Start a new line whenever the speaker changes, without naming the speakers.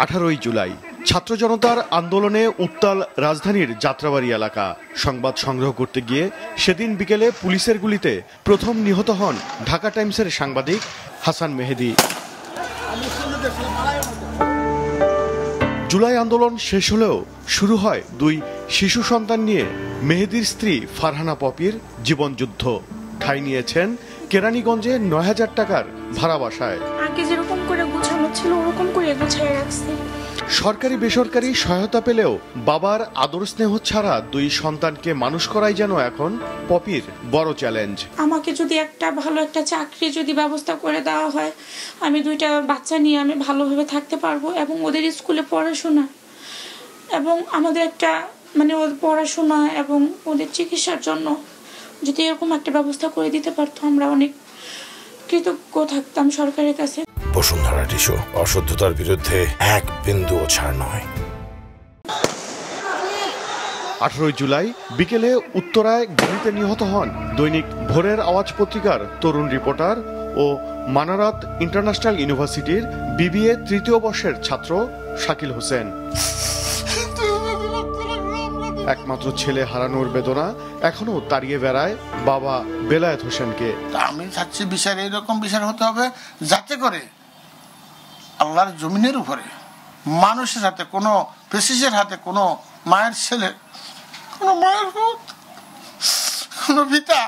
18 জুলাই ছাত্র জনতার আন্দোলনে উত্তাল রাজধানীর যাত্রাবাড়ি এলাকা। সংবাদ সংগ্রহ করতে গিয়ে সেদিন বিকেলে পুলিশের গুলিতে প্রথম নিহত হন ঢাকা টাইমসের সাংবাদিক হাসান মেহেদী। জুলাই আন্দোলন শেষ হলেও শুরু হয় দুই শিশু সন্তান নিয়ে মেহেদীর স্ত্রী ফারহানা পপির জীবনযুদ্ধ। ঠাঁই নিয়েছেন কেরানীগঞ্জে ৯,০০০ টাকার ভাড়া বাসায়।
আগে যেরকম করে গোছানো ছিল ওরকম করে গুছিয়ে রাখছি।
সরকারি বেসরকারি সহায়তা পেলেও বাবার আদর স্নেহ ছাড়া দুই সন্তানকে মানুষ করাই যেন এখন পপির বড় চ্যালেঞ্জ।
আমাকে যদি একটা ভালো একটা চাকরি যদি ব্যবস্থা করে দেওয়া হয়, আমি দুইটা বাচ্চা নিয়ে আমি ভালোভাবে থাকতে পারবো এবং ওদের স্কুলে পড়াশোনা এবং আমাদের একটা ওদের পড়াশোনা এবং ওদের চিকিৎসার জন্য যদি এরকম একটা ব্যবস্থা করে দিতে পারতো, আমরা অনেক কৃতজ্ঞ থাকতাম সরকারের কাছে।
বসুন্ধরা টিস্যু, অশুদ্ধতার বিরুদ্ধে এক বিন্দুও ছাড় নয়।
18 জুলাই বিকেলে উত্তরায় গুলিতে নিহত হন দৈনিক ভোরের আওয়াজ পত্রিকার তরুণ রিপোর্টার ও মানারাত ইন্টারন্যাশনাল ইউনিভার্সিটির বিবিএ তৃতীয় বর্ষের ছাত্র শাকিল হোসেন। একমাত্র ছেলে হারানোর বেদনা এখনো তাড়িয়ে বেড়ায় বাবা বেলায়েত হোসেনকে।
আমি চাচ্ছি বিচার এরকম বিচার হতে হবে যাতে করে আল্লাহর জমিনের উপরে মানুষের হাতে কোনো পেশিজের হাতে কোনো মায়ের ছেলে কোনো মায়ের কোনো পিতা